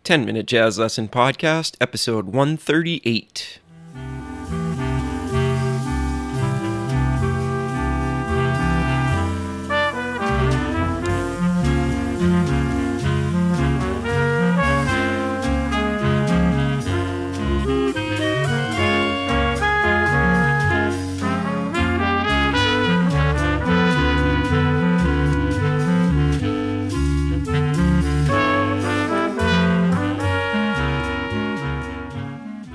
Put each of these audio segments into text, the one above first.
10-Minute Jazz Lesson Podcast, episode 138.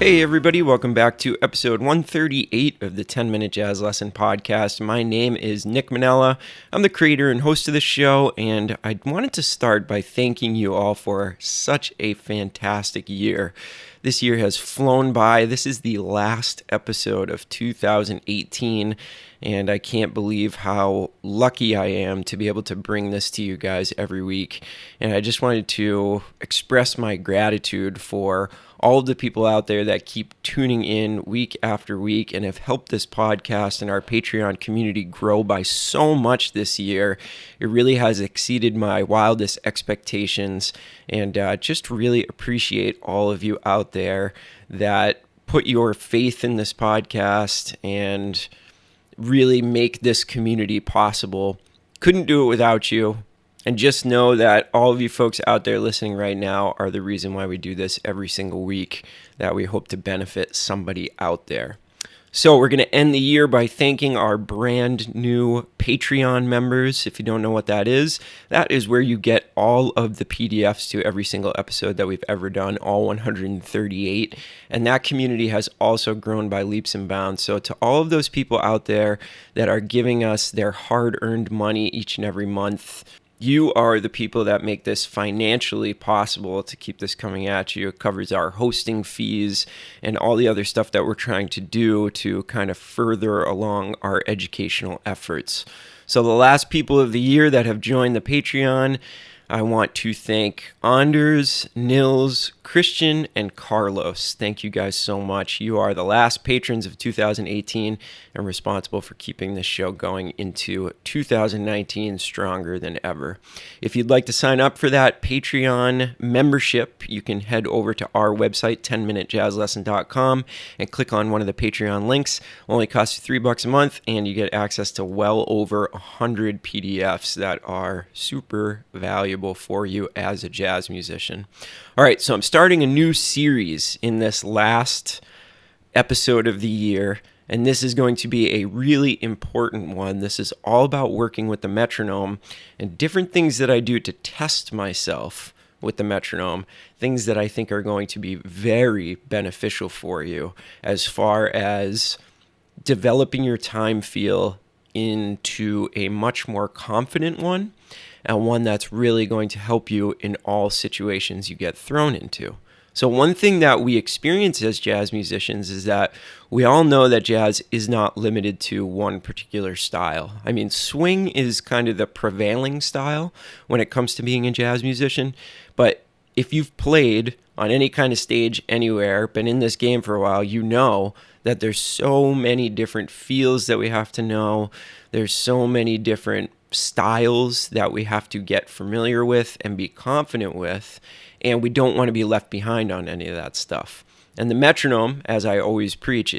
Hey everybody, welcome back to episode 138 of the 10-Minute Jazz Lesson Podcast. My name is Nick Manella. I'm the creator and host of the show, and I wanted to start by thanking you all for such a fantastic year. This year has flown by. This is the last episode of 2018, and I can't believe how lucky I am to be able to bring this to you guys every week. And I just wanted to express my gratitude for all of the people out there that keep tuning in week after week and have helped this podcast and our Patreon community grow by so much this year. It really has exceeded my wildest expectations, and just really appreciate all of you out there that put your faith in this podcast and really make this community possible. Couldn't do it without you. And just know that all of you folks out there listening right now are the reason why we do this every single week, that we hope to benefit somebody out there. So we're going to end the year by thanking our brand new Patreon members. If you don't know what that is where you get all of the PDFs to every single episode that we've ever done, all 138. And that community has also grown by leaps and bounds. So to all of those people out there that are giving us their hard-earned money each and every month, you are the people that make this financially possible to keep this coming at you. It covers our hosting fees and all the other stuff that we're trying to do to kind of further along our educational efforts. So the last people of the year that have joined the Patreon, I want to thank Anders, Nils, Christian, and Carlos. Thank you guys so much. You are the last patrons of 2018 and responsible for keeping this show going into 2019 stronger than ever. If you'd like to sign up for that Patreon membership, you can head over to our website, 10minutejazzlesson.com, and click on one of the Patreon links. Only costs you $3 a month, and you get access to well over 100 PDFs that are super valuable for you as a jazz musician. All right, so I'm starting a new series in this last episode of the year, and this is going to be a really important one. This is all about working with the metronome and different things that I do to test myself with the metronome, things that I think are going to be very beneficial for you as far as developing your time feel into a much more confident one, and one that's really going to help you in all situations you get thrown into. So one thing that we experience as jazz musicians is that we all know that jazz is not limited to one particular style. I mean, swing is kind of the prevailing style when it comes to being a jazz musician, but if you've played on any kind of stage anywhere, been in this game for a while, you know that there's so many different feels that we have to know. There's so many different styles that we have to get familiar with and be confident with, and we don't want to be left behind on any of that stuff. And the metronome, as I always preach,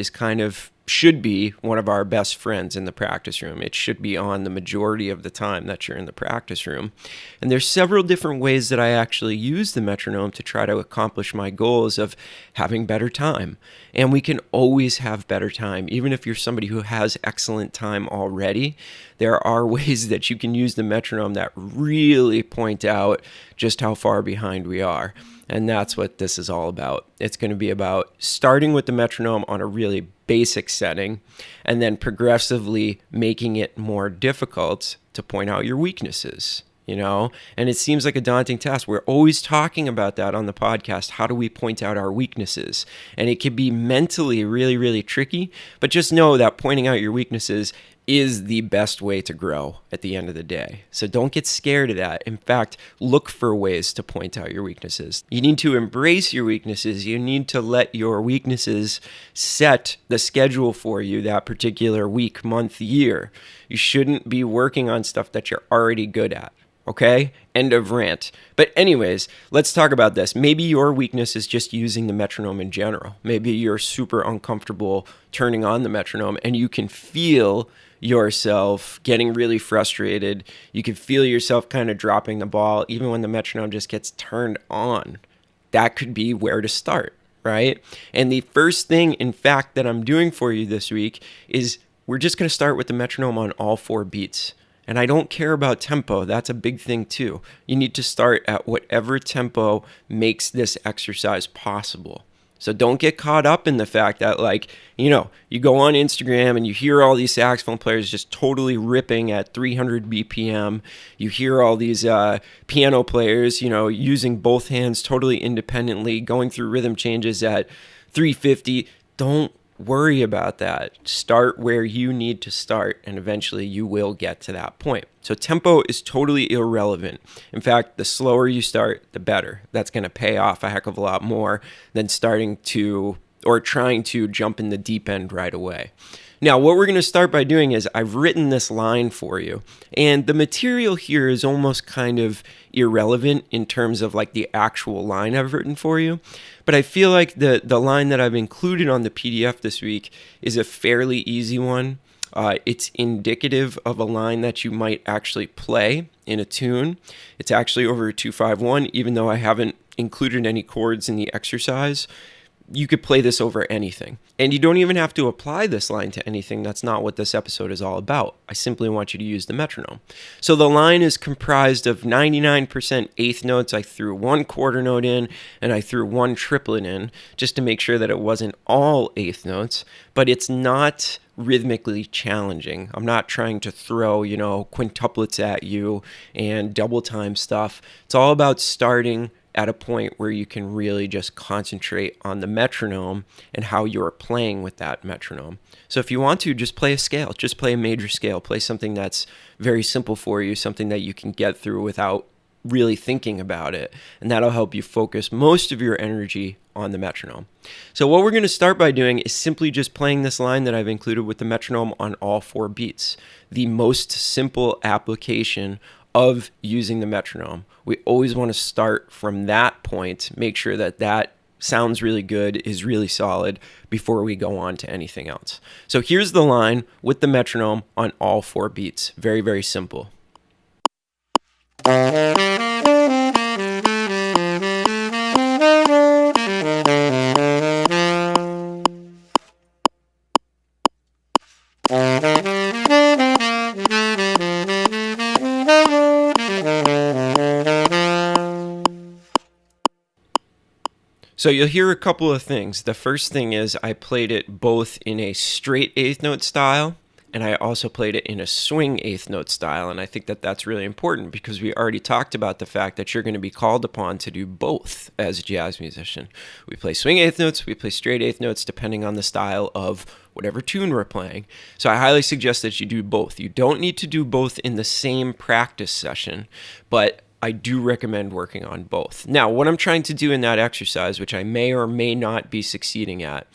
should be one of our best friends in the practice room. It should be on the majority of the time that you're in the practice room. And there's several different ways that I actually use the metronome to try to accomplish my goals of having better time. And we can always have better time. Even if you're somebody who has excellent time already, there are ways that you can use the metronome that really point out just how far behind we are. And that's what this is all about. It's going to be about starting with the metronome on a really basic setting and then progressively making it more difficult to point out your weaknesses, you know? And it seems like a daunting task. We're always talking about that on the podcast. How do we point out our weaknesses? And it can be mentally really, really tricky, but just know that pointing out your weaknesses is the best way to grow at the end of the day. So don't get scared of that. In fact, look for ways to point out your weaknesses. You need to embrace your weaknesses. You need to let your weaknesses set the schedule for you that particular week, month, year. You shouldn't be working on stuff that you're already good at Okay? End of rant. But anyways, let's talk about this. Maybe your weakness is just using the metronome in general. Maybe you're super uncomfortable turning on the metronome and you can feel yourself getting really frustrated. You can feel yourself kind of dropping the ball even when the metronome just gets turned on. That could be where to start, right? And the first thing, in fact, that I'm doing for you this week is we're just going to start with the metronome on all 4 beats. And I don't care about tempo. That's a big thing too. You need to start at whatever tempo makes this exercise possible. So don't get caught up in the fact that, like, you go on Instagram and you hear all these saxophone players just totally ripping at 300 BPM. You hear all these piano players, using both hands totally independently, going through rhythm changes at 350. Don't worry about that. Start where you need to start, and eventually you will get to that point. So tempo is totally irrelevant. In fact, the slower you start, the better. That's going to pay off a heck of a lot more than trying to jump in the deep end right away. Now, what we're going to start by doing is I've written this line for you, and the material here is almost kind of irrelevant in terms of like the actual line I've written for you, but I feel like the line that I've included on the PDF this week is a fairly easy one. It's indicative of a line that you might actually play in a tune. It's actually over a 2-5-1, even though I haven't included any chords in the exercise. You could play this over anything. And you don't even have to apply this line to anything. That's not what this episode is all about. I simply want you to use the metronome. So the line is comprised of 99% eighth notes. I threw 1 quarter note in, and I threw 1 triplet in, just to make sure that it wasn't all eighth notes. But it's not rhythmically challenging. I'm not trying to throw, quintuplets at you and double time stuff. It's all about starting at a point where you can really just concentrate on the metronome and how you're playing with that metronome. So if you want to, just play a scale, just play a major scale, play something that's very simple for you, something that you can get through without really thinking about it. And that'll help you focus most of your energy on the metronome. So what we're going to start by doing is simply just playing this line that I've included with the metronome on all 4 beats. The most simple application of using the metronome. We always want to start from that point, make sure that sounds really good, is really solid before we go on to anything else. So here's the line with the metronome on all 4 beats. Very, very simple. So you'll hear a couple of things. The first thing is I played it both in a straight eighth note style, and I also played it in a swing eighth note style. And I think that that's really important because we already talked about the fact that you're going to be called upon to do both as a jazz musician. We play swing eighth notes, we play straight eighth notes, depending on the style of whatever tune we're playing. So I highly suggest that you do both. You don't need to do both in the same practice session, but I do recommend working on both. Now, what I'm trying to do in that exercise, which I may or may not be succeeding at,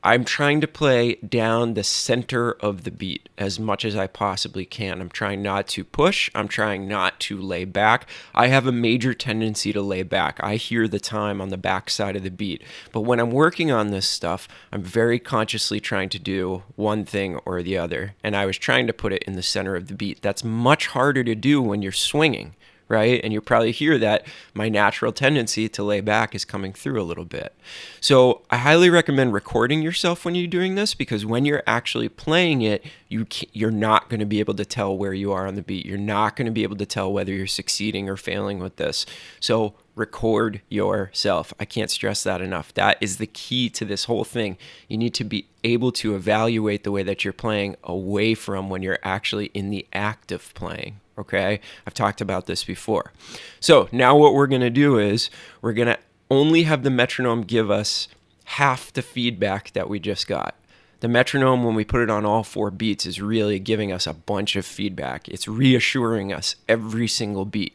I'm trying to play down the center of the beat as much as I possibly can. I'm trying not to push. I'm trying not to lay back. I have a major tendency to lay back. I hear the time on the back side of the beat. But when I'm working on this stuff, I'm very consciously trying to do one thing or the other. And I was trying to put it in the center of the beat. That's much harder to do when you're swinging, right? And you probably hear that my natural tendency to lay back is coming through a little bit. So I highly recommend recording yourself when you're doing this, because when you're actually playing it, you're not going to be able to tell where you are on the beat. You're not going to be able to tell whether you're succeeding or failing with this. So record yourself. I can't stress that enough. That is the key to this whole thing. You need to be able to evaluate the way that you're playing away from when you're actually in the act of playing. Okay, I've talked about this before. So now what we're going to do is we're going to only have the metronome give us half the feedback that we just got. The metronome, when we put it on all 4 beats, is really giving us a bunch of feedback. It's reassuring us every single beat.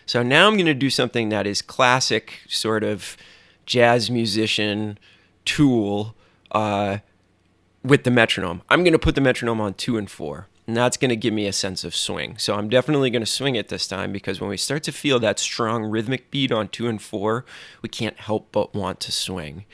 So now I'm going to do something that is classic sort of jazz musician tool with the metronome. I'm going to put the metronome on 2 and 4. And that's going to give me a sense of swing. So I'm definitely going to swing it this time, because when we start to feel that strong rhythmic beat on 2 and 4, we can't help but want to swing.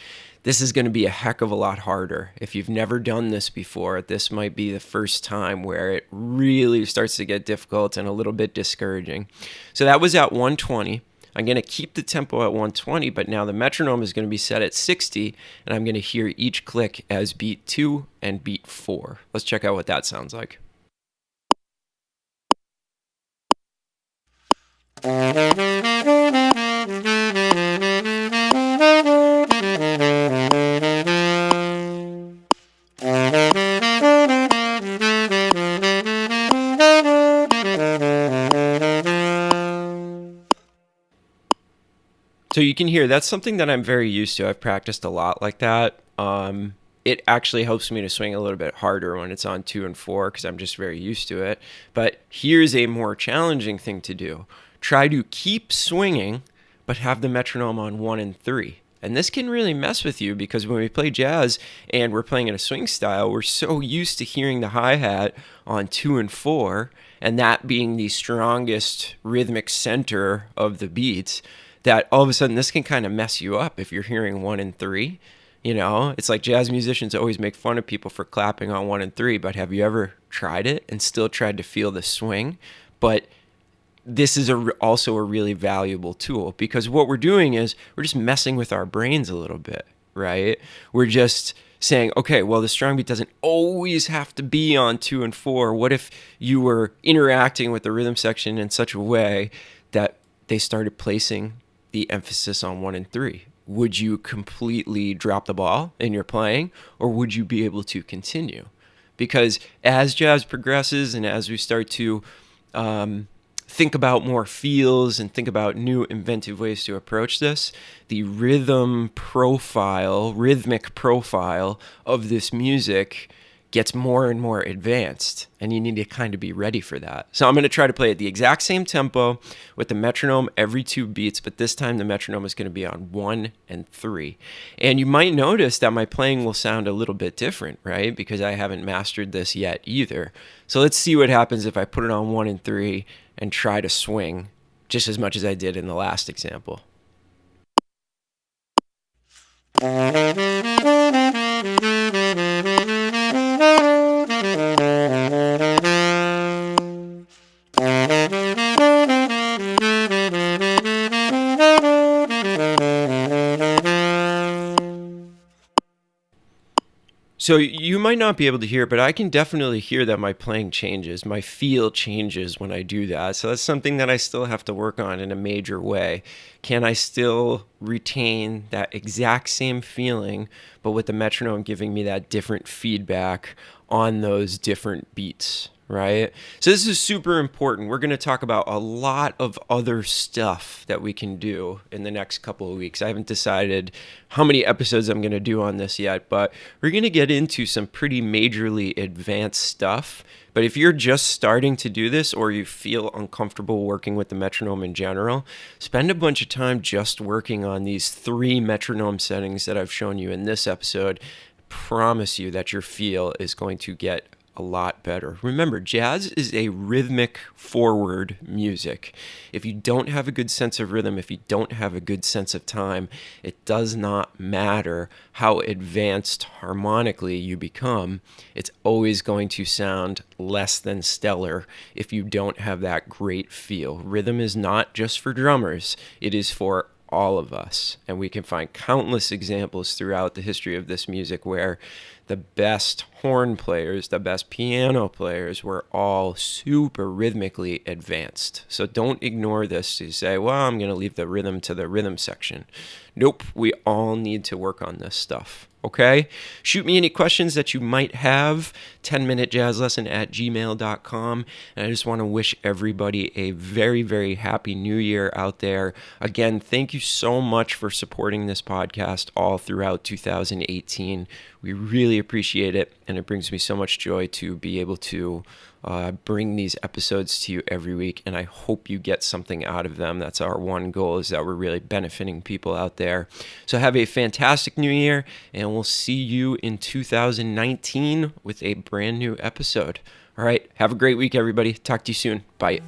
This is going to be a heck of a lot harder. If you've never done this before, this might be the first time where it really starts to get difficult and a little bit discouraging. So that was at 120. I'm going to keep the tempo at 120, but now the metronome is going to be set at 60, and I'm going to hear each click as beat 2 and beat 4. Let's check out what that sounds like. So you can hear that's something that I'm very used to. I've practiced a lot like that. It actually helps me to swing a little bit harder when it's on 2 and 4, because I'm just very used to it. But here's a more challenging thing to do. Try to keep swinging, but have the metronome on 1 and 3. And this can really mess with you, because when we play jazz and we're playing in a swing style, we're so used to hearing the hi-hat on 2 and 4, and that being the strongest rhythmic center of the beats, that all of a sudden this can kind of mess you up if you're hearing 1 and 3. You know, it's like jazz musicians always make fun of people for clapping on 1 and 3, but have you ever tried it and still tried to feel the swing? But this is also a really valuable tool, because what we're doing is we're just messing with our brains a little bit, right? We're just saying, okay, well, the strong beat doesn't always have to be on 2 and 4. What if you were interacting with the rhythm section in such a way that they started placing the emphasis on 1 and 3? Would you completely drop the ball in your playing, or would you be able to continue? Because as jazz progresses and as we start to think about more feels and think about new inventive ways to approach this, the rhythmic profile of this music gets more and more advanced, and you need to kind of be ready for that. So I'm going to try to play at the exact same tempo with the metronome every 2 beats, but this time the metronome is going to be on 1 and 3. And you might notice that my playing will sound a little bit different, right? Because I haven't mastered this yet either. So let's see what happens if I put it on 1 and 3 and try to swing just as much as I did in the last example. So you might not be able to hear it, but I can definitely hear that my playing changes. My feel changes when I do that. So that's something that I still have to work on in a major way. Can I still retain that exact same feeling, but with the metronome giving me that different feedback on those different beats? Right? So this is super important. We're going to talk about a lot of other stuff that we can do in the next couple of weeks. I haven't decided how many episodes I'm going to do on this yet, but we're going to get into some pretty majorly advanced stuff. But if you're just starting to do this, or you feel uncomfortable working with the metronome in general, spend a bunch of time just working on these 3 metronome settings that I've shown you in this episode. Promise you that your feel is going to get a lot better. Remember, jazz is a rhythmic forward music. If you don't have a good sense of rhythm, if you don't have a good sense of time, it does not matter how advanced harmonically you become. It's always going to sound less than stellar if you don't have that great feel. Rhythm is not just for drummers. It is for all of us. And we can find countless examples throughout the history of this music where the best horn players, the best piano players were all super rhythmically advanced. So don't ignore this to say, well, I'm going to leave the rhythm to the rhythm section. Nope, we all need to work on this stuff. Okay? Shoot me any questions that you might have, 10minutejazzlesson@gmail.com. And I just want to wish everybody a very, very happy new year out there. Again, thank you so much for supporting this podcast all throughout 2018. We really appreciate it, and it brings me so much joy to be able to bring these episodes to you every week, and I hope you get something out of them. That's our one goal, is that we're really benefiting people out there. So have a fantastic new year, and we'll see you in 2019 with a brand new episode. All right. Have a great week, everybody. Talk to you soon. Bye.